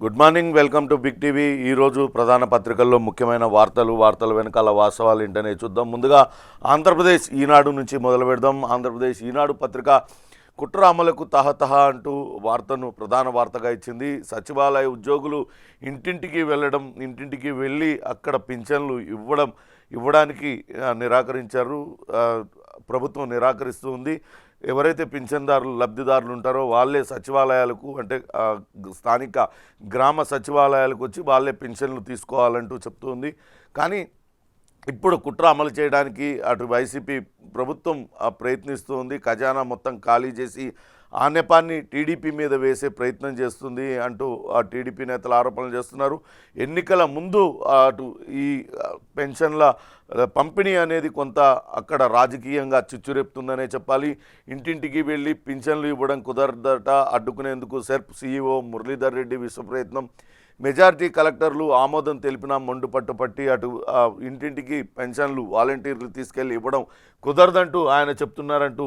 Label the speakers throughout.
Speaker 1: Good morning, welcome to Big TV. ఈరోజు ప్రధాన పత్రికల్లో ముఖ్యమైన వార్తల వెనకాల వాస్తవాలు ఏంటనే చూద్దాం. ముందుగా ఆంధ్రప్రదేశ్ ఈనాడు నుంచి మొదలు పెడదాం. ఆంధ్రప్రదేశ్ ఈనాడు పత్రిక కుట్ర అమలుకు తహతహ అంటూ వార్తను ప్రధాన వార్తగా ఇచ్చింది. సచివాలయ ఉద్యోగులు ఇంటింటికి వెళ్ళడం, ఇంటింటికి వెళ్ళి అక్కడ పింఛన్లు ఇవ్వడానికి నిరాకరించారు. ప్రభుత్వం నిరాకరిస్తూ ఉంది. ఎవరైతే పింఛన్దారులు లబ్ధిదారులు ఉంటారో వాళ్ళే సచివాలయాలకు, అంటే స్థానిక గ్రామ సచివాలయాలకు వచ్చి వాళ్ళే పింఛన్లు తీసుకోవాలంటూ చెప్తుంది. కానీ ఇప్పుడు కుట్ర అమలు చేయడానికి అటు వైసీపీ ప్రభుత్వం ప్రయత్నిస్తూ ఉంది. ఖజానా మొత్తం ఖాళీ చేసి ఆ నెపాన్ని టీడీపీ మీద వేసే ప్రయత్నం చేస్తుంది అంటూ ఆ టీడీపీ నేతలు ఆరోపణలు చేస్తున్నారు. ఎన్నికల ముందు అటు ఈ పెన్షన్ల పంపిణీ అనేది కొంత అక్కడ రాజకీయంగా చిచ్చురేపుతుందనే చెప్పాలి. ఇంటింటికి వెళ్ళి పింఛన్లు ఇవ్వడం కుదరదట, అడ్డుకునేందుకు సెర్ప్ సీఈఓ మురళీధర్ రెడ్డి విశ్వప్రయత్నం. మెజారిటీ కలెక్టర్లు ఆమోదం తెలిపినా పట్టి అటు ఇంటింటికి పెన్షన్లు వాలంటీర్లు తీసుకెళ్లి ఇవ్వడం కుదరదంటూ ఆయన చెప్తున్నారంటూ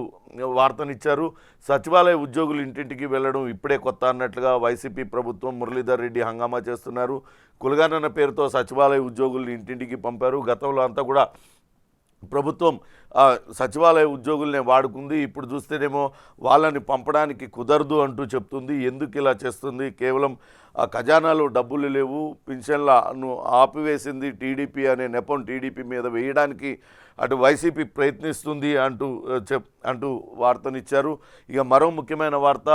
Speaker 1: వార్తనిచ్చారు. సచివాలయ ఉద్యోగులు ఇంటింటికి వెళ్ళడం ఇప్పుడే కొత్త అన్నట్లుగా వైసీపీ ప్రభుత్వం మురళీధర్ రెడ్డి హంగామా చేస్తున్నారు. కులగణన పేరుతో సచివాలయ ఉద్యోగుల్ని ఇంటింటికి పంపారు. గతంలో అంతా కూడా ప్రభుత్వం సచివాలయ ఉద్యోగులనే వాడుకుంది. ఇప్పుడు చూస్తేనేమో వాళ్ళని పంపడానికి కుదరదు అంటూ చెప్తుంది. ఎందుకు ఇలా చేస్తుంది? కేవలం ఖజానాలో డబ్బులు లేవు, పింఛన్లను ఆపివేసింది టీడీపీ అనే నెపం టీడీపీ మీద వేయడానికి అటు వైసీపీ ప్రయత్నిస్తుంది అంటూ వార్తనిచ్చారు. ఇక మరో ముఖ్యమైన వార్త,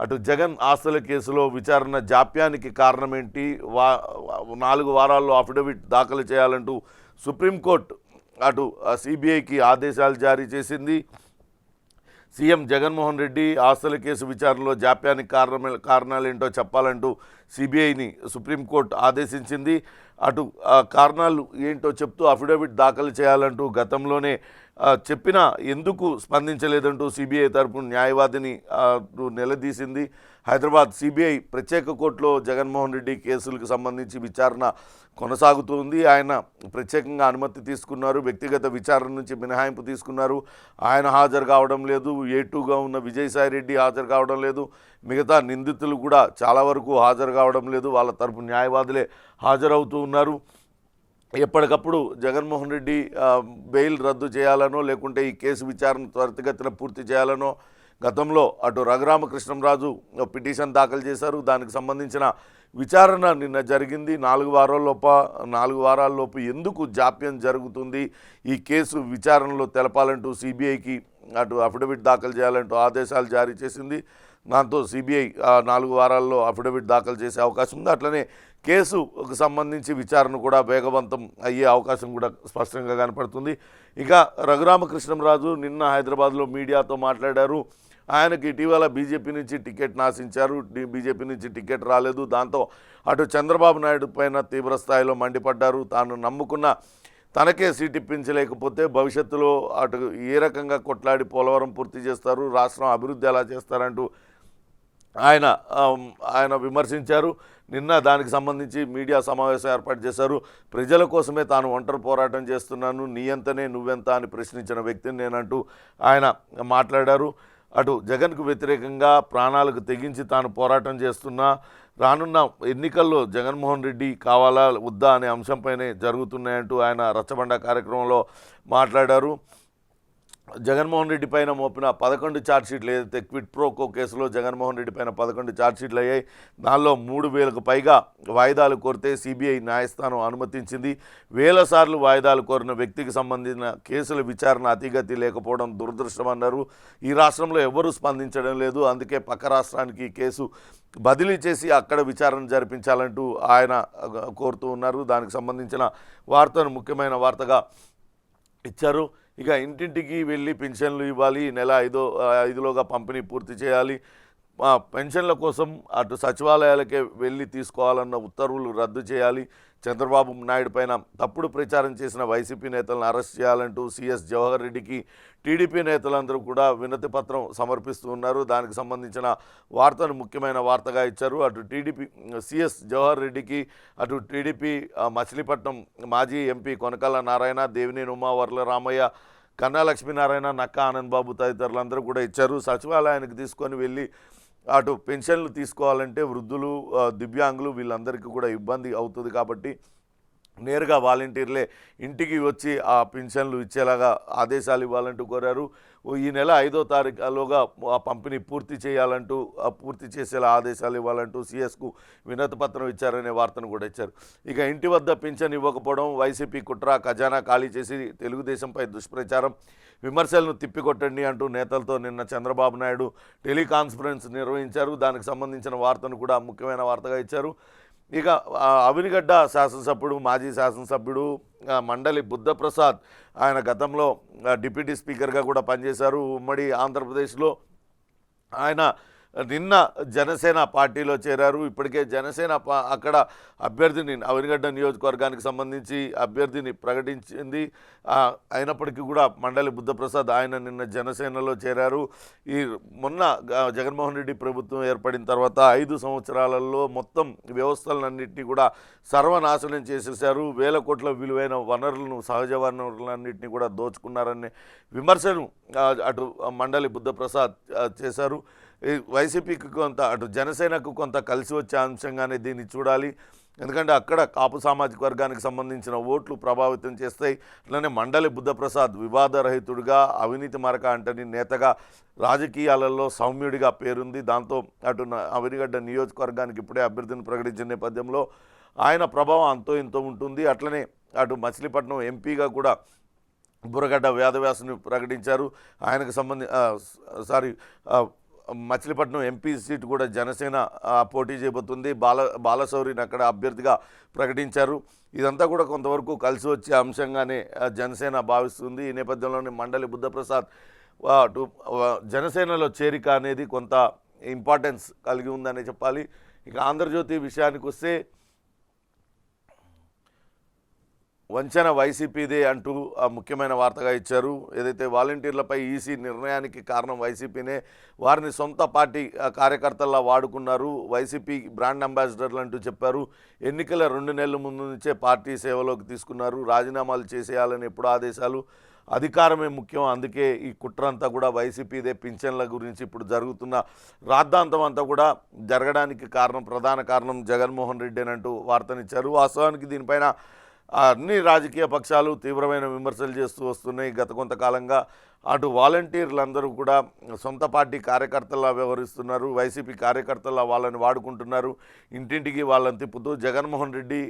Speaker 1: అటు జగన్ ఆస్తుల కేసులో విచారణ జాప్యానికి కారణం ఏంటి? 4 వారాల్లో అఫిడవిట్ దాఖలు చేయాలంటూ సుప్రీంకోర్టు అటు సిబిఐకి ఆదేశాలు జారీ చేసింది. సీఎం జగన్మోహన్ రెడ్డి ఆస్తుల కేసు విచారణలో జాప్యానికి కారణాలేంటో చెప్పాలంటూ సిబిఐని సుప్రీంకోర్టు ఆదేశించింది. అటు కారణాలు ఏంటో చెప్తూ అఫిడవిట్ దాఖలు చేయాలంటూ గతంలోనే చెప్పినా ఎందుకు స్పందించలేదంటూ సిబిఐ తరపున న్యాయవాదిని నిలదీసింది. హైదరాబాద్ సిబిఐ ప్రత్యేక కోర్టులో జగన్మోహన్ రెడ్డి కేసులకు సంబంధించి విచారణ కొనసాగుతుంది. ఆయన ప్రత్యేకంగా అనుమతి తీసుకున్నారు, వ్యక్తిగత విచారణ నుంచి మినహాయింపు తీసుకున్నారు. ఆయన హాజరు కావడం లేదు. A2గా ఉన్న విజయసాయిరెడ్డి హాజరు కావడం లేదు. మిగతా నిందితులు కూడా చాలా వరకు హాజరు కావడం లేదు. వాళ్ళ తరపు న్యాయవాదులే హాజరవుతూ ఉన్నారు. ఎప్పటికప్పుడు జగన్మోహన్ రెడ్డి బెయిల్ రద్దు చేయాలనో, లేకుంటే ఈ కేసు విచారణ త్వరితగతిన పూర్తి చేయాలనో గతంలో అటు రఘురామకృష్ణంరాజు పిటిషన్ దాఖలు చేశారు. దానికి సంబంధించిన విచారణ నిన్న జరిగింది. 4 వారాల్లోపు ఎందుకు జాప్యం జరుగుతుంది, ఈ కేసు విచారణలో తెలపాలంటూ సిబిఐకి అటు అఫిడవిట్ దాఖలు చేయాలంటూ ఆదేశాలు జారీ చేసింది. దాంతో సిబిఐ 4 వారాల్లో అఫిడవిట్ దాఖలు చేసే అవకాశం ఉంది. అట్లనే కేసుకు సంబంధించి విచారణ కూడా వేగవంతం అయ్యే అవకాశం కూడా స్పష్టంగా కనపడుతుంది. ఇక రఘురామకృష్ణంరాజు నిన్న హైదరాబాద్లో మీడియాతో మాట్లాడారు. ఆయనకి ఇటీవల బీజేపీ నుంచి టికెట్ నాశించారు. బీజేపీ నుంచి టికెట్ రాలేదు. దాంతో అటు చంద్రబాబు నాయుడు పైన తీవ్రస్థాయిలో మండిపడ్డారు. తాను నమ్ముకున్న తనకే సీట్ ఇప్పించలేకపోతే భవిష్యత్తులో అటు ఏ రకంగా కొట్లాడి పోలవరం పూర్తి చేస్తారు, రాష్ట్రం అభివృద్ధి ఎలా చేస్తారంటూ ఆయన విమర్శించారు. నిన్న దానికి సంబంధించి మీడియా సమావేశం ఏర్పాటు చేశారు. ప్రజల కోసమే తాను ఒంటరి పోరాటం చేస్తున్నాను, నీ ఎంతనే నువ్వెంత అని ప్రశ్నించిన వ్యక్తిని నేనంటూ ఆయన మాట్లాడారు. అటు జగన్కు వ్యతిరేకంగా ప్రాణాలకు తెగించి తాను పోరాటం చేస్తున్నా, రానున్న ఎన్నికల్లో జగన్మోహన్ రెడ్డి కావాలా వద్దా అనే అంశంపైనే జరుగుతున్నాయంటూ ఆయన రచ్చబండ కార్యక్రమంలో మాట్లాడారు. జగన్మోహన్ రెడ్డి పైన మోపిన 11 ఛార్జ్షీట్లు, ఏదైతే క్విట్ ప్రోకో కేసులో జగన్మోహన్ రెడ్డి పైన 11 ఛార్జ్షీట్లు అయ్యాయి. దానిలో 3000కు పైగా వాయిదాలు కోరితే సిబిఐ న్యాయస్థానం అనుమతించింది. 1000 సార్లు వాయిదాలు కోరిన వ్యక్తికి సంబంధించిన కేసుల విచారణ అతిగతి లేకపోవడం దురదృష్టమన్నారు. ఈ రాష్ట్రంలో ఎవరూ స్పందించడం లేదు. అందుకే పక్క రాష్ట్రానికి కేసు బదిలీ చేసి అక్కడ విచారణ జరిపించాలంటూ ఆయన కోరుతూ ఉన్నారు. దానికి సంబంధించిన వార్తను ముఖ్యమైన వార్తగా ఇచ్చారు. ఇక ఇంటింటికి వెళ్ళి పెన్షన్లు ఇవ్వాలి, నెల 5లోగా పంపిణీ పూర్తి చేయాలి, పెన్షన్ల కోసం అటు సచివాలయాలకే వెళ్ళి తీసుకోవాలన్న ఉత్తర్వులు రద్దు చేయాలి, చంద్రబాబు నాయుడు పైన తప్పుడు ప్రచారం చేసిన వైసీపీ నేతలను అరెస్ట్ చేయాలంటూ సిఎస్ జవహర్ రెడ్డికి టీడీపీ నేతలందరూ కూడా వినతి పత్రం సమర్పిస్తూ ఉన్నారు. దానికి సంబంధించిన వార్తను ముఖ్యమైన వార్తగా ఇచ్చారు. అటు టీడీపీ సిఎస్ జవహర్ రెడ్డికి అటు టీడీపీ మచిలీపట్నం మాజీ ఎంపీ కొనకళ్ళ నారాయణ, దేవినేని ఉమా, వర్ల రామయ్య, కన్నా లక్ష్మీనారాయణ, నక్కా ఆనంద్ బాబు తదితరులందరూ కూడా ఇచ్చారు. సచివాలయానికి తీసుకొని వెళ్ళి అటు పెన్షన్లు తీసుకోవాలంటే వృద్ధులు, దివ్యాంగులు వీళ్ళందరికీ కూడా ఇబ్బంది అవుతుంది కాబట్టి నేరుగా వాలంటీర్లే ఇంటికి వచ్చి ఆ పింఛన్లు ఇచ్చేలాగా ఆదేశాలు ఇవ్వాలంటూ కోరారు. ఈ నెల 5వ తారీఖులోగా ఆ పంపిణీ పూర్తి చేయాలంటూ, పూర్తి చేసేలా ఆదేశాలు ఇవ్వాలంటూ సీఎస్కు వినతి పత్రం ఇచ్చారనే వార్తను కూడా ఇచ్చారు. ఇక ఇంటి వద్ద పింఛన్ ఇవ్వకపోవడం వైసీపీ కుట్ర, ఖజానా ఖాళీ చేసి తెలుగుదేశంపై దుష్ప్రచారం, విమర్శలను తిప్పికొట్టండి అంటూ నేతలతో నిన్న చంద్రబాబు నాయుడు టెలికాన్ఫరెన్స్ నిర్వహించారు. దానికి సంబంధించిన వార్తను కూడా ముఖ్యమైన వార్తగా ఇచ్చారు. ఇక అవినిగడ్డ శాసనసభ్యుడు, మాజీ శాసనసభ్యుడు మండలి బుద్ధప్రసాద్, ఆయన గతంలో డిప్యూటీ స్పీకర్గా కూడా పనిచేశారు ఉమ్మడి ఆంధ్రప్రదేశ్లో. ఆయన నిన్న జనసేన పార్టీలో చేరారు. ఇప్పటికే జనసేన అక్కడ అభ్యర్థిని, అవినిగడ్డ నియోజకవర్గానికి సంబంధించి అభ్యర్థిని ప్రకటించింది. అయినప్పటికీ కూడా మండలి బుద్ధప్రసాద్ ఆయన నిన్న జనసేనలో చేరారు. ఈ మొన్న జగన్మోహన్ రెడ్డి ప్రభుత్వం ఏర్పడిన తర్వాత 5 సంవత్సరాలలో మొత్తం వ్యవస్థలన్నింటినీ కూడా సర్వనాశనం చేసేశారు. వేల కోట్ల విలువైన వనరులను, సహజ వనరులన్నింటినీ కూడా దోచుకున్నారనే విమర్శను అటు మండలి బుద్ధప్రసాద్ చేశారు. వైసీపీకి కొంత, అటు జనసేనకు కొంత కలిసి వచ్చే అంశంగానే దీన్ని చూడాలి. ఎందుకంటే అక్కడ కాపు సామాజిక వర్గానికి సంబంధించిన ఓట్లు ప్రభావితం చేస్తాయి. అట్లనే మండలి బుద్ధప్రసాద్ వివాదరహితుడిగా, అవినీతి మరక అంటని నేతగా, రాజకీయాలలో సౌమ్యుడిగా పేరుంది. దాంతో అటు అవినిగడ్డ నియోజకవర్గానికి ఇప్పుడే అభ్యర్థిని ప్రకటించిన నేపథ్యంలో ఆయన ప్రభావం అంతో ఇంతో ఉంటుంది. అట్లనే అటు మచిలీపట్నం ఎంపీగా కూడా బుర్రగడ్డ వేదవ్యాసుని ప్రకటించారు. ఆయనకు మచిలీపట్నం ఎంపీ సీటు కూడా జనసేన పోటీ చేయబోతుంది. బాలశౌరిని అక్కడ అభ్యర్థిగా ప్రకటించారు. ఇదంతా కూడా కొంతవరకు కలిసి వచ్చే అంశంగానే జనసేన భావిస్తుంది. ఈ నేపథ్యంలోనే మండలి బుద్ధప్రసాద్ జనసేనలో చేరిక అనేది కొంత ఇంపార్టెన్స్ కలిగి ఉందనే చెప్పాలి. ఇక ఆంధ్రజ్యోతి విషయానికి వస్తే, వంచన వైసీపీదే అంటూ ముఖ్యమైన వార్తగా ఇచ్చారు. ఏదైతే వాలంటీర్లపై ఈసీ నిర్ణయానికి కారణం వైసీపీనే, వారిని సొంత పార్టీ కార్యకర్తల్లా వాడుకున్నారు, వైసీపీ బ్రాండ్ అంబాసిడర్లు అంటూ చెప్పారు. ఎన్నికల 2 నెలల ముందు నుంచే పార్టీ సేవలోకి తీసుకున్నారు, రాజీనామాలు చేసేయాలని ఎప్పుడు ఆదేశాలు, అధికారమే ముఖ్యం, అందుకే ఈ కుట్ర అంతా కూడా వైసీపీదే. పింఛన్ల గురించి ఇప్పుడు జరుగుతున్న రాద్ధాంతం అంతా కూడా జరగడానికి ప్రధాన కారణం జగన్మోహన్ రెడ్డి అని అంటూ వార్తనిచ్చారు. వాస్తవానికి దీనిపైన అన్ని రాజకీయ పక్షాలు తీవ్రమైన విమర్శలు చేస్తూ వస్తున్నాయి గత కొంతకాలంగా. అటు వాలంటీర్లందరూ కూడా సొంత పార్టీ కార్యకర్తల్లా వ్యవహరిస్తున్నారు, వైసీపీ కార్యకర్తల్లా వాళ్ళని వాడుకుంటున్నారు, ఇంటింటికి వాళ్ళని తిప్పుతూ జగన్మోహన్ రెడ్డి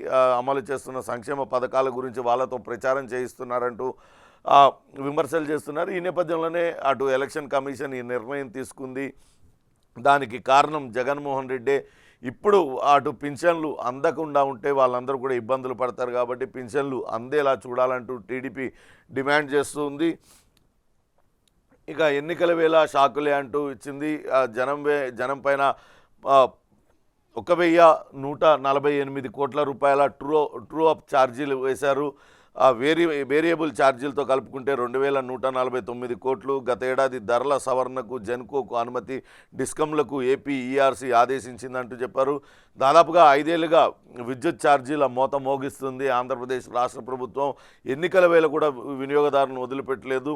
Speaker 1: అమలు చేస్తున్న సంక్షేమ పథకాల గురించి వాళ్ళతో ప్రచారం చేయిస్తున్నారంటూ విమర్శలు చేస్తున్నారు. ఈ నేపథ్యంలోనే అటు ఎలక్షన్ కమిషన్ ఈ నిర్ణయం తీసుకుంది. దానికి కారణం జగన్మోహన్ రెడ్డే. ఇప్పుడు అటు పింఛన్లు అందకుండా ఉంటే వాళ్ళందరూ కూడా ఇబ్బందులు పడతారు కాబట్టి పింఛన్లు అందేలా చూడాలంటూ టీడీపీ డిమాండ్ చేస్తుంది. ఇక ఎన్నికల వేళ షాకులే అంటూ ఇచ్చింది. జనం పైన 1,148 కోట్ల రూపాయల ట్రూ అప్ ఛార్జీలు వేశారు. వేరియబుల్ ఛార్జీలతో కలుపుకుంటే 2,149 కోట్లు. గత ఏడాది ధరల సవరణకు జెన్కోకు అనుమతి, డిస్కంలకు ఏపీ ఈఆర్సీ ఆదేశించిందంటూ చెప్పారు. దాదాపుగా 5 ఏళ్లుగా విద్యుత్ ఛార్జీల మోత మోగిస్తుంది ఆంధ్రప్రదేశ్ రాష్ట్ర ప్రభుత్వం. ఎన్నికల వేళ కూడా వినియోగదారులను వదిలిపెట్టలేదు.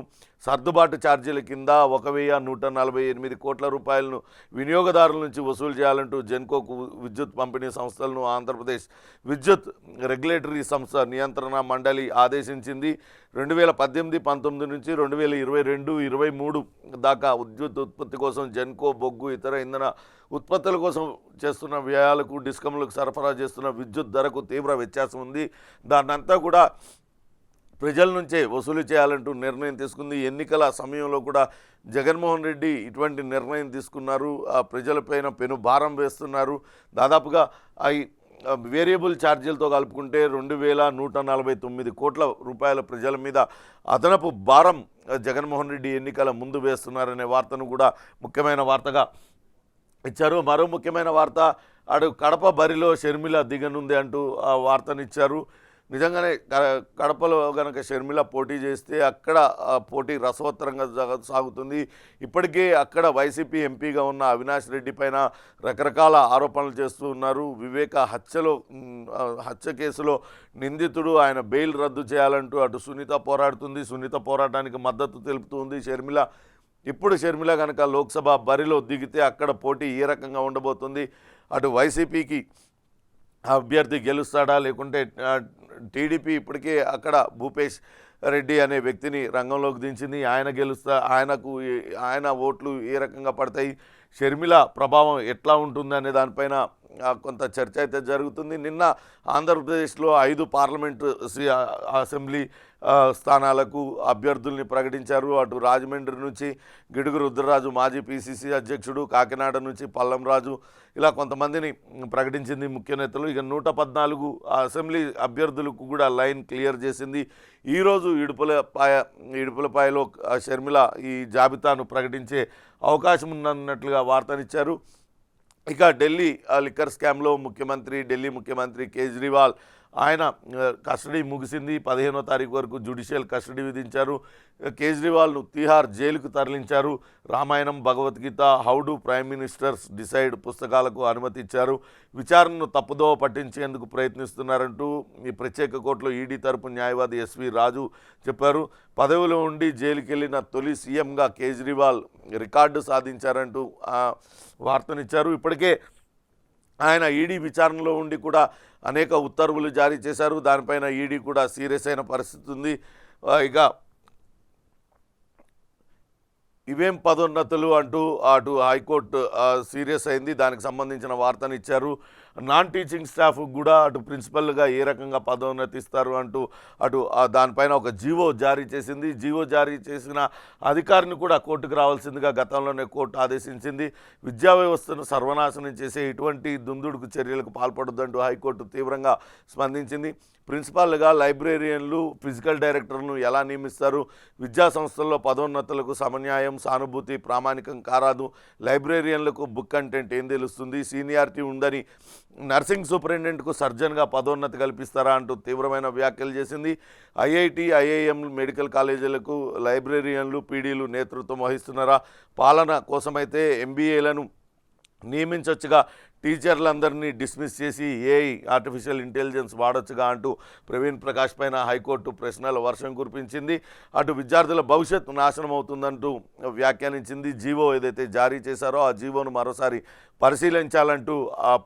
Speaker 1: సర్దుబాటు ఛార్జీల కింద 1,148 కోట్ల రూపాయలను వినియోగదారుల నుంచి వసూలు చేయాలంటూ జెన్కోకు విద్యుత్ పంపిణీ సంస్థలను ఆంధ్రప్రదేశ్ విద్యుత్ రెగ్యులేటరీ సంస్థ నియంత్రణ మండలి ఆదేశించింది. 2018-19 నుంచి 2022-23 దాకా విద్యుత్ ఉత్పత్తి కోసం జెన్కో బొగ్గు, ఇతర ఇంధన ఉత్పత్తుల కోసం చేస్తున్న వ్యయాలకు, డిస్కంలకు సరఫరా చేస్తున్న విద్యుత్ ధరకు తీవ్ర వ్యత్యాసం ఉంది. దాన్నంతా కూడా ప్రజల నుంచే వసూలు చేయాలంటూ నిర్ణయం తీసుకుంది. ఎన్నికల సమయంలో కూడా జగన్మోహన్ రెడ్డి ఇటువంటి నిర్ణయం తీసుకున్నారు. ప్రజలపైన పెను భారం వేస్తున్నారు. దాదాపుగా వేరియబుల్ ఛార్జీలతో కలుపుకుంటే 2,149 కోట్ల రూపాయల ప్రజల మీద అదనపు భారం జగన్మోహన్ రెడ్డి ఎన్నికల ముందు వేస్తున్నారనే వార్తను కూడా ముఖ్యమైన వార్తగా ఇచ్చారు. మరో ముఖ్యమైన వార్త, కడప బరిలో షర్మిల దిగనుంది అంటూ ఆ వార్తనిచ్చారు. నిజంగానే కడపలో కనుక షర్మిల పోటీ చేస్తే అక్కడ పోటీ రసవత్తరంగా సాగుతుంది. ఇప్పటికే అక్కడ వైసీపీ ఎంపీగా ఉన్న అవినాష్ రెడ్డి పైన రకరకాల ఆరోపణలు చేస్తూ ఉన్నారు. వివేక హత్య కేసులో నిందితుడు, ఆయన బెయిల్ రద్దు చేయాలంటూ అటు సునీత పోరాడుతుంది. సునీత పోరాటానికి మద్దతు తెలుపుతుంది షర్మిల. ఇప్పుడు షర్మిల కనుక లోక్సభ బరిలో దిగితే అక్కడ పోటీ ఏ రకంగా ఉండబోతుంది, అటు వైసీపీకి అభ్యర్థి గెలుస్తాడా లేకుంటే టీడీపీ ఇప్పటికే అక్కడ భూపేష్ రెడ్డి అనే వ్యక్తిని రంగంలోకి దించింది, ఆయన ఓట్లు ఏ రకంగా పడతాయి, షర్మిల ప్రభావం ఎట్లా ఉంటుంది అనే దానిపైన కొంత చర్చ అయితే జరుగుతుంది. నిన్న ఆంధ్రప్రదేశ్లో 5 పార్లమెంటు అసెంబ్లీ స్థానాలకు అభ్యర్థుల్ని ప్రకటించారు. అటు రాజమండ్రి నుంచి గిడుగు రుద్రరాజు మాజీ పిసిసి అధ్యక్షుడు, కాకినాడ నుంచి పల్లం రాజు, ఇలా కొంతమందిని ప్రకటించింది ముఖ్య నేతలు. ఇక 114 అసెంబ్లీ అభ్యర్థులకు కూడా లైన్ క్లియర్ చేసింది. ఈరోజు ఇడుపులపాయలో షర్మిల ఈ జాబితాను ప్రకటించే అవకాశం ఉన్నట్లుగా వార్తనిచ్చారు. ఇక ఢిల్లీ లిక్కర్ స్కామ్లో ఢిల్లీ ముఖ్యమంత్రి కేజ్రీవాల్ ఆయన కస్టడీ ముగిసింది. 15వ తారీఖు వరకు జ్యుడిషియల్ కస్టడీ విధించారు. కేజ్రీవాల్ను తిహార్ జైలుకు తరలించారు. Ramayanam, Bhagavad Gita, how do prime ministers decide పుస్తకాలకు అనుమతి ఇచ్చారు. విచారణను తప్పుదోవ పట్టించేందుకు ప్రయత్నిస్తున్నారంటూ ఈ ప్రత్యేక కోర్టులో ఈడీ తరపు న్యాయవాది ఎస్వి రాజు చెప్పారు. పదవిలో ఉండి జైలుకి వెళ్ళిన తొలి సీఎంగా కేజ్రీవాల్ రికార్డు సాధించారంటూ వార్తనిచ్చారు. ఇప్పటికే ఆయన ఈడీ విచారణలో ఉండి కూడా అనేక ఉత్తర్వులు జారీ చేశారు. దానిపైన ఈడీ కూడా సీరియస్ అయిన పరిస్థితి ఉంది. ఇక ఇవేం పదోన్నతులు అంటూ అటు హైకోర్టు సీరియస్ అయింది. దానికి సంబంధించిన వార్తనిచ్చారు. నాన్ టీచింగ్ స్టాఫ్ కూడా అటు ప్రిన్సిపల్గా ఏ రకంగా పదోన్నతి ఇస్తారు అంటూ దానిపైన ఒక జీవో జారీ చేసింది. జీవో జారీ చేసిన అధికారిని కూడా కోర్టుకు రావాల్సిందిగా గతంలోనే కోర్టు ఆదేశించింది. విద్యా వ్యవస్థను సర్వనాశనం చేసే ఇటువంటి దుందుడుకు చర్యలకు పాల్పడొద్దంటూ హైకోర్టు తీవ్రంగా స్పందించింది. ప్రిన్సిపాల్గా లైబ్రేరియన్లు, ఫిజికల్ డైరెక్టర్ను ఎలా నియమిస్తారు, విద్యా సంస్థల్లో పదోన్నతులకు సమన్యాయం, సానుభూతి ప్రామాణికం కారాదు, లైబ్రేరియన్లకు బుక్ కంటెంట్ ఏం తెలుస్తుంది, సీనియారిటీ ఉందని నర్సింగ్ సూపరింటెండెంట్కు సర్జన్గా పదోన్నతి కల్పిస్తారా అంటూ తీవ్రమైన వ్యాఖ్యలు చేసింది. ఐఐటి, ఐఐఎం మెడికల్ కాలేజీలకు లైబ్రేరియన్లు, పీడీలు నేతృత్వం వహిస్తున్నారా, పాలన కోసమైతే ఎంబీఏలను నియమించవచ్చుగా, టీచర్లందరినీ డిస్మిస్ చేసి ఏఐ ఆర్టిఫిషియల్ ఇంటెలిజెన్స్ వాడొచ్చుగా అంటూ ప్రవీణ్ ప్రకాష్ పైన హైకోర్టు ప్రశ్నల వర్షం కురిపించింది. అటు విద్యార్థుల భవిష్యత్తు నాశనం అవుతుందంటూ వ్యాఖ్యానించింది. జీవో ఏదైతే జారీ చేశారో ఆ జీవోను మరోసారి పరిశీలించాలంటూ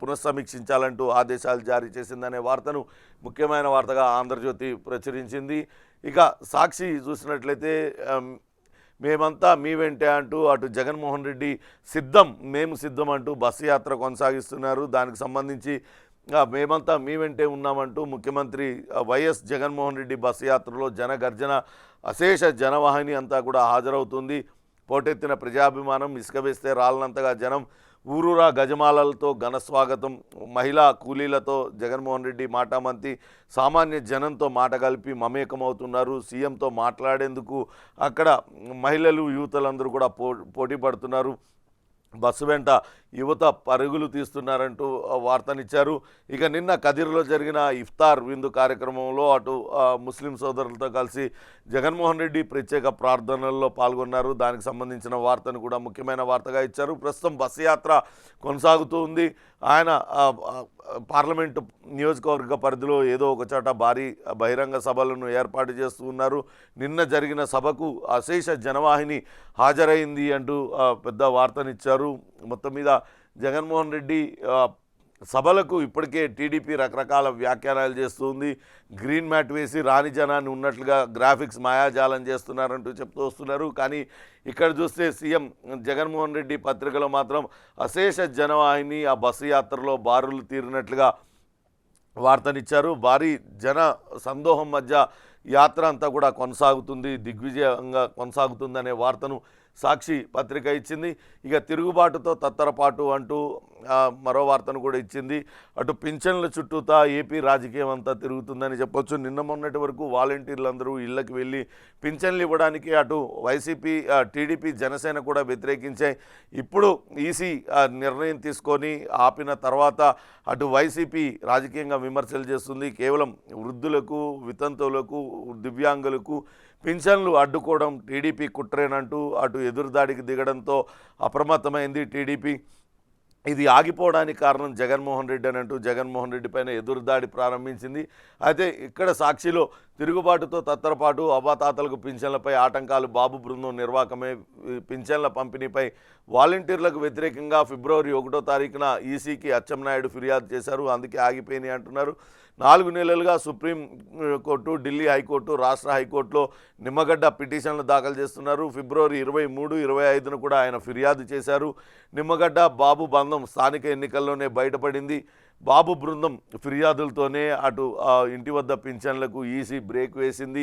Speaker 1: పునఃసమీక్షించాలంటూ ఆదేశాలు జారీ చేసిందనే వార్తను ముఖ్యమైన వార్తగా ఆంధ్రజ్యోతి ప్రచురించింది. ఇక సాక్షి చూసినట్లయితే మేమంతా మీ వెంటే అంటూ అటు జగన్మోహన్ రెడ్డి మేము సిద్ధం అంటూ బస్సు యాత్ర కొనసాగిస్తున్నారు. దానికి సంబంధించి మేమంతా మీ వెంటే ఉన్నామంటూ ముఖ్యమంత్రి వైఎస్ జగన్మోహన్ రెడ్డి బస్సు యాత్రలో జనగర్జన, అశేష జనవాహిని అంతా కూడా హాజరవుతుంది. పోటెత్తిన ప్రజాభిమానం, ఇసుక వేస్తే రాలనంతగా జనం, ఊరూరా గజమాలలతో ఘన స్వాగతం, మహిళా కూలీలతో జగన్మోహన్ రెడ్డి మాటామంతి, సామాన్య జనంతో మాట కలిపి మమేకమవుతున్నారు. సీఎంతో మాట్లాడేందుకు అక్కడ మహిళలు, యువతలందరూ కూడా పోటీ పడుతున్నారు. బస్సు వెంట యువత పరుగులు తీస్తున్నారంటూ వార్తనిచ్చారు. ఇక నిన్న కదిర్లో జరిగిన ఇఫ్తార్ విందు కార్యక్రమంలో అటు ముస్లిం సోదరులతో కలిసి జగన్మోహన్ రెడ్డి ప్రత్యేక ప్రార్థనల్లో పాల్గొన్నారు. దానికి సంబంధించిన వార్తను కూడా ముఖ్యమైన వార్తగా ఇచ్చారు. ప్రస్తుతం బస్సు యాత్ర కొనసాగుతూ ఉంది. ఆయన పార్లమెంటు నియోజకవర్గ పరిధిలో ఏదో ఒక చోట భారీ బహిరంగ సభలను ఏర్పాటు చేస్తూ ఉన్నారు. నిన్న జరిగిన సభకు అశేష జనవాహిని హాజరైంది అంటూ పెద్ద వార్తనిచ్చారు. మొత్తం మీద జగన్మోహన్ రెడ్డి సభలకు ఇప్పటికే టీడీపీ రకరకాల వ్యాఖ్యానాలు చేస్తుంది. గ్రీన్ మ్యాట్ వేసి రాని జనాన్ని ఉన్నట్లుగా గ్రాఫిక్స్ మాయాజాలం చేస్తున్నారంటూ చెప్తూ వస్తున్నారు. కానీ ఇక్కడ చూస్తే సీఎం జగన్మోహన్ రెడ్డి పత్రికలో మాత్రం అశేష జనవాహిని ఆ బస్సు యాత్రలో బారులు తీరినట్లుగా వార్తనిచ్చారు. భారీ జన సందోహం మధ్య యాత్ర అంతా కూడా కొనసాగుతుంది, దిగ్విజయంగా కొనసాగుతుందనే వార్తను సాక్షి పత్రిక ఇచ్చింది. ఇక తిరుగుబాటుతో తత్తరపాటు అంటూ మరో వార్తను కూడా ఇచ్చింది. అటు పింఛన్ల చుట్టూతా ఏపీ రాజకీయం అంతా తిరుగుతుందని చెప్పొచ్చు. నిన్న మొన్నటి వరకు వాలంటీర్లందరూ ఇళ్లకు వెళ్ళి పింఛన్లు ఇవ్వడానికి అటు వైసీపీ, టీడీపీ, జనసేన కూడా వ్యతిరేకించాయి. ఇప్పుడు ఈసీ నిర్ణయం తీసుకొని ఆపిన తర్వాత అటు వైసీపీ రాజకీయంగా విమర్శలు చేస్తుంది. కేవలం వృద్ధులకు, వితంతువులకు, దివ్యాంగులకు పింఛన్లు అడ్డుకోవడం టీడీపీ కుట్రేనంటూ అటు ఎదురుదాడికి దిగడంతో అప్రమత్తమైంది టీడీపీ. ఇది ఆగిపోవడానికి కారణం జగన్మోహన్ రెడ్డి అని అంటూ జగన్మోహన్ రెడ్డి పైన ఎదురుదాడి ప్రారంభించింది. అయితే ఇక్కడ సాక్షిలో తిరుగుబాటుతో తత్తరపాటు అవ్వాతాతలకు పింఛన్లపై ఆటంకాలు బాబు బృందం నిర్వాకమే పింఛన్ల పంపిణీపై వాలంటీర్లకు వ్యతిరేకంగా ఫిబ్రవరి 1వ తారీఖున ఈసీకి అచ్చెన్నాయుడు ఫిర్యాదు చేశారు. అందుకే ఆగిపోయినాయి అంటున్నారు. 4 నెలలుగా సుప్రీం కోర్టు, ఢిల్లీ హైకోర్టు, రాష్ట్ర హైకోర్టులో నిమ్మగడ్డ పిటిషన్లు దాఖలు చేస్తున్నారు. ఫిబ్రవరి 23, 25న కూడా ఆయన ఫిర్యాదు చేశారు. నిమ్మగడ్డ బాబు బంధం స్థానిక ఎన్నికల్లోనే బయటపడింది. బాబు బృందం ఫిర్యాదులతోనే అటు ఇంటి వద్ద పింఛన్లకు ఈసీ బ్రేక్ వేసింది.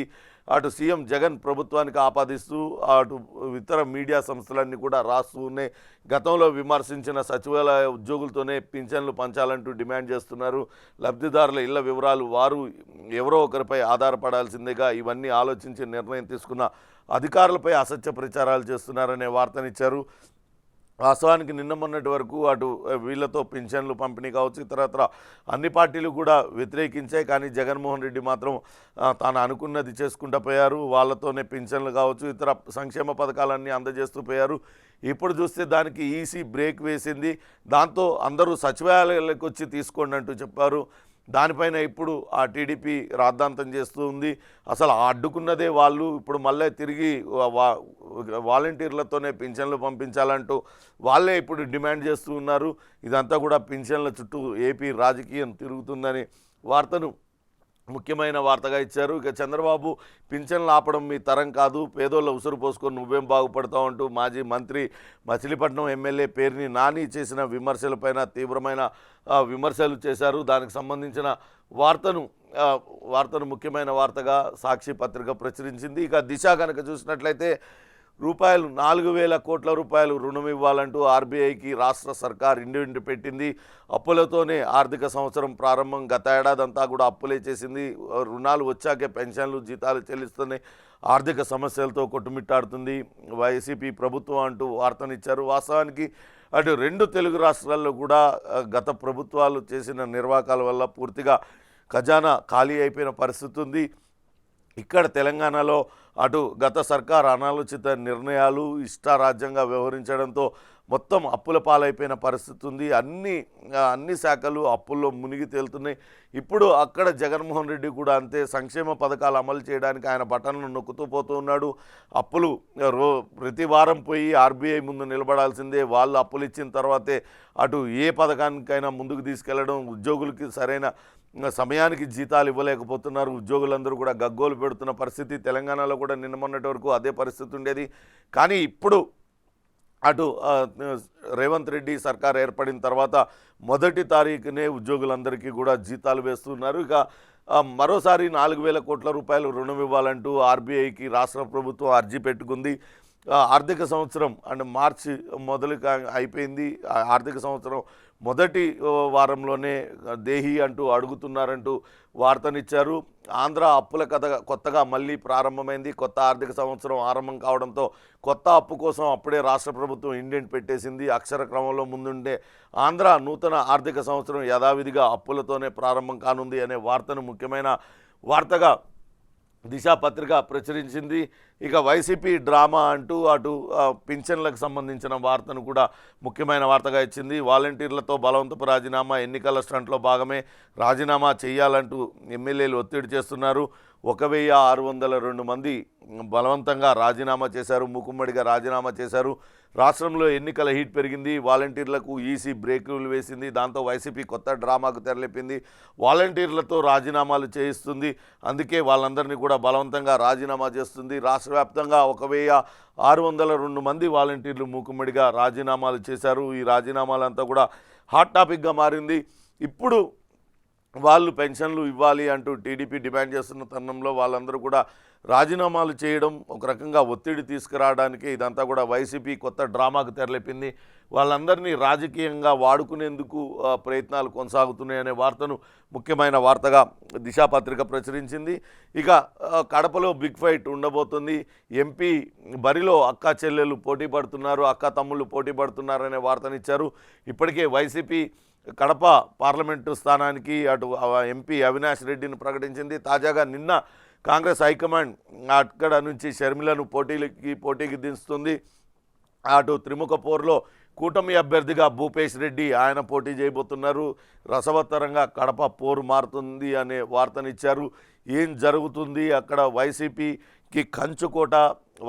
Speaker 1: అటు సీఎం జగన్ ప్రభుత్వానికి ఆపాదిస్తూ అటు ఇతర మీడియా సంస్థలన్నీ కూడా రాస్తూ ఉన్నాయి. గతంలో విమర్శించిన సచివాలయ ఉద్యోగులతోనే పింఛన్లు పంచాలంటూ డిమాండ్ చేస్తున్నారు. లబ్ధిదారుల ఇళ్ల వివరాలు వారు ఎవరో ఒకరిపై ఆధారపడాల్సిందేగా ఇవన్నీ ఆలోచించి నిర్ణయం తీసుకున్న అధికారులపై అసత్య ప్రచారాలు చేస్తున్నారనే వార్తనిచ్చారు. వాస్తవానికి నిన్న మొన్నటి వరకు అటు వీళ్ళతో పింఛన్లు పంపిణీ కావచ్చు, ఇతరత్ర అన్ని పార్టీలు కూడా వ్యతిరేకించాయి. కానీ జగన్మోహన్ రెడ్డి మాత్రం తాను అనుకున్నది చేసుకుంటూ పోయారు. వాళ్ళతోనే పింఛన్లు కావచ్చు, ఇతర సంక్షేమ పథకాలన్నీ అందజేస్తూ పోయారు. ఇప్పుడు చూస్తే దానికి ఈసీ బ్రేక్ వేసింది. దాంతో అందరూ సచివాలయాలకు వచ్చి తీసుకోండి అంటూ చెప్పారు. దానిపైన ఇప్పుడు ఆ టీడీపీ రాద్ధాంతం చేస్తూ ఉంది. అసలు అడ్డుకున్నదే వాళ్ళు, ఇప్పుడు మళ్ళీ తిరిగి వాలంటీర్లతోనే పింఛన్లు పంపించాలంటూ వాళ్ళే ఇప్పుడు డిమాండ్ చేస్తూ ఉన్నారు. ఇదంతా కూడా పింఛన్ల చుట్టూ ఏపీ రాజకీయం తిరుగుతుందని వార్తను ముఖ్యమైన వార్తగా ఇచ్చారు. ఇక చంద్రబాబు పింఛన్లు ఆపడం మీ తరం కాదు, పేదోళ్ళ ఉసురు పోసుకొని నువ్వేం బాగుపడతావు అంటూ మాజీ మంత్రి మచిలీపట్నం ఎమ్మెల్యే పేరుని నాని చేసిన విమర్శలపైన తీవ్రమైన విమర్శలు చేశారు. దానికి సంబంధించిన వార్తను ముఖ్యమైన వార్తగా సాక్షి పత్రిక ప్రచురించింది. ఇక దిశ కనుక చూసినట్లయితే 4,000 కోట్ల రూపాయలు రుణం ఇవ్వాలంటూ ఆర్బీఐకి రాష్ట్ర సర్కార్ ఇండి పెట్టింది. అప్పులతోనే ఆర్థిక సంవత్సరం ప్రారంభం. గత ఏడాదంతా కూడా అప్పులే చేసింది. రుణాలు వచ్చాకే పెన్షన్లు, జీతాలు చెల్లిస్తూనే ఆర్థిక సమస్యలతో కొట్టుమిట్టాడుతుంది వైసీపీ ప్రభుత్వం అంటూ వార్తనిచ్చారు. వాస్తవానికి అటు 2 తెలుగు రాష్ట్రాల్లో కూడా గత ప్రభుత్వాలు చేసిన నిర్వాకాల వల్ల పూర్తిగా ఖజానా ఖాళీ అయిపోయిన పరిస్థితి ఉంది. ఇక్కడ తెలంగాణలో అటు గత సర్కార్ అనాలోచిత నిర్ణయాలు, ఇష్టారాజ్యంగా వ్యవహరించడంతో మొత్తం అప్పుల పాలైపోయిన పరిస్థితి ఉంది. అన్ని శాఖలు అప్పుల్లో మునిగి తేలుతున్నాయి. ఇప్పుడు అక్కడ జగన్మోహన్ రెడ్డి కూడా అంతే, సంక్షేమ పథకాలు అమలు చేయడానికి ఆయన బటన్లు నొక్కుతూ పోతూ ఉన్నాడు. అప్పులు ప్రతి వారం పోయి ఆర్బీఐ ముందు నిలబడాల్సిందే. వాళ్ళు అప్పులు ఇచ్చిన తర్వాతే అటు ఏ పథకానికైనా ముందుకు తీసుకెళ్లడం. ఉద్యోగులకి సరైన సమయానికి జీతాలు ఇవ్వలేకపోతున్నారు. ఉద్యోగులందరూ కూడా గగ్గోలు పెడుతున్న పరిస్థితి. తెలంగాణలో కూడా నిన్న మొన్నటి వరకు అదే పరిస్థితి ఉండేది. కానీ ఇప్పుడు అటు రేవంత్ రెడ్డి సర్కార్ ఏర్పడిన తర్వాత 1వ తారీఖునే ఉద్యోగులందరికీ కూడా జీతాలు వేస్తున్నారు. ఇక మరోసారి 4,000 కోట్ల రూపాయలు రుణం ఇవ్వాలంటూ ఆర్బీఐకి రాష్ట్ర ప్రభుత్వం అర్జీ పెట్టుకుంది. ఆర్థిక సంవత్సరం అంటే మార్చి అయిపోయింది. ఆర్థిక సంవత్సరం మొదటి వారంలోనే దేహి అంటూ అడుగుతున్నారంటూ వార్తనిచ్చారు. ఆంధ్ర అప్పుల కథ కొత్తగా మళ్ళీ ప్రారంభమైంది. కొత్త ఆర్థిక సంవత్సరం ఆరంభం కావడంతో కొత్త అప్పు కోసం అప్పుడే రాష్ట్ర ప్రభుత్వం ఇండెంట్ పెట్టేసింది. అక్షర క్రమంలో ముందుండే ఆంధ్ర నూతన ఆర్థిక సంవత్సరం యథావిధిగా అప్పులతోనే ప్రారంభం కానుంది అనే వార్తను ముఖ్యమైన వార్తగా దిశ పత్రిక ప్రచురించింది. ఇక వైసీపీ డ్రామా అంటూ అటు పింఛన్లకు సంబంధించిన వార్తను కూడా ముఖ్యమైన వార్తగా ఇచ్చింది. వాలంటీర్లతో బలవంతపు రాజీనామా, ఎన్నికల స్టంట్లో భాగమే రాజీనామా చేయాలంటూ ఎమ్మెల్యేలు ఒత్తిడి చేస్తున్నారు. 1,602 మంది బలవంతంగా రాజీనామా చేశారు, మూకుమ్మడిగా రాజీనామా చేశారు. రాష్ట్రంలో ఎన్నికల హీట్ పెరిగింది. వాలంటీర్లకు ఈసీ బ్రేకులు వేసింది. దాంతో వైసీపీ కొత్త డ్రామాకు తెరలేపింది. వాలంటీర్లతో రాజీనామాలు చేయిస్తుంది. అందుకే వాళ్ళందరినీ కూడా బలవంతంగా రాజీనామా చేస్తుంది. రాష్ట్ర వ్యాప్తంగా 1,602 మంది వాలంటీర్లు మూకుమ్మడిగా రాజీనామాలు చేశారు. ఈ రాజీనామాలంతా కూడా హాట్ టాపిక్గా మారింది. ఇప్పుడు వాళ్ళు పెన్షన్లు ఇవ్వాలి అంటూ టీడీపీ డిమాండ్ చేస్తున్న తరుణంలో వాళ్ళందరూ కూడా రాజీనామాలు చేయడం, ఒక రకంగా ఒత్తిడి తీసుకురావడానికి ఇదంతా కూడా వైసీపీ కొత్త డ్రామాకు తెరలేపింది. వాళ్ళందరినీ రాజకీయంగా వాడుకునేందుకు ప్రయత్నాలు కొనసాగుతున్నాయనే వార్తను ముఖ్యమైన వార్తగా దిశాపత్రిక ప్రచురించింది. ఇక కడపలో బిగ్ ఫైట్ ఉండబోతుంది. ఎంపీ బరిలో అక్క చెల్లెలు పోటీ పడుతున్నారు, అక్క తమ్ముళ్ళు పోటీ పడుతున్నారనే వార్తనిచ్చారు. ఇప్పటికే వైసీపీ కడప పార్లమెంటు స్థానానికి అటు ఎంపీ అవినాష్ రెడ్డిని ప్రకటించింది. తాజాగా నిన్న కాంగ్రెస్ హైకమాండ్ అక్కడ నుంచి షర్మిలను పోటీకి దించుతుంది. అటు త్రిముఖ పోరులో కూటమి అభ్యర్థిగా భూపేష్ రెడ్డి ఆయన పోటీ చేయబోతున్నారు. రసవత్తరంగా కడప పోరు మారుతుంది అనే వార్తనిచ్చారు. ఏం జరుగుతుంది అక్కడ? వైసీపీకి కంచుకోట,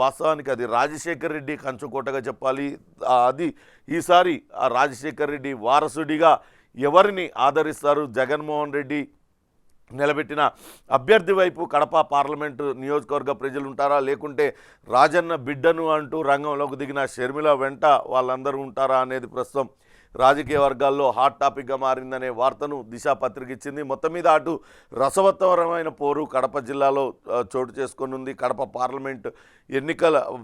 Speaker 1: వాస్తవానికి అది రాజశేఖర్ రెడ్డి కంచుకోటగా చెప్పాలి. అది ఈసారి ఆ రాజశేఖర్ రెడ్డి వారసుడిగా ఎవరిని ఆదరిస్తారు? జగన్మోహన్ రెడ్డి నిలబెట్టిన అభ్యర్థి వైపు కడప పార్లమెంటు నియోజకవర్గ ప్రజలు ఉంటారా, లేకుంటే రాజన్న బిడ్డను అంటూ రంగంలోకి దిగిన షర్మిల వెంట వాళ్ళందరూ ఉంటారా అనేది ప్రస్తుతం రాజకీయ వర్గాల్లో హాట్ టాపిక్గా మారిందనే వార్తను దిశ పత్రిక ఇచ్చింది. మొత్తం మీద అటు రసవత్తరమైన పోరు కడప జిల్లాలో చోటు చేసుకుని కడప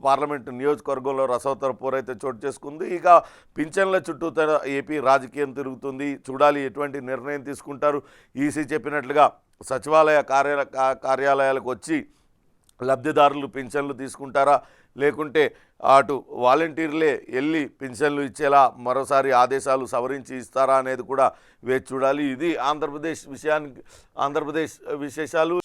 Speaker 1: పార్లమెంటు నియోజకవర్గంలో రసవత్తర పోరు అయితే చోటు చేసుకుంది. ఇక పింఛన్ల చుట్టూ ఏపీ రాజకీయం తిరుగుతుంది. చూడాలి ఎటువంటి నిర్ణయం తీసుకుంటారు. ఈసీ చెప్పినట్లుగా సచివాలయ కార్యాలయాలకు వచ్చి లబ్ధిదారులు పింఛన్లు తీసుకుంటారా, లేకుంటే అటు వాలంటీర్లే వెళ్ళి పింఛన్లు ఇచ్చేలా మరోసారి ఆదేశాలు సవరించి ఇస్తారా అనేది కూడా వేచి చూడాలి. ఇది ఆంధ్రప్రదేశ్ విషయానికి ఆంధ్రప్రదేశ్ విశేషాలు.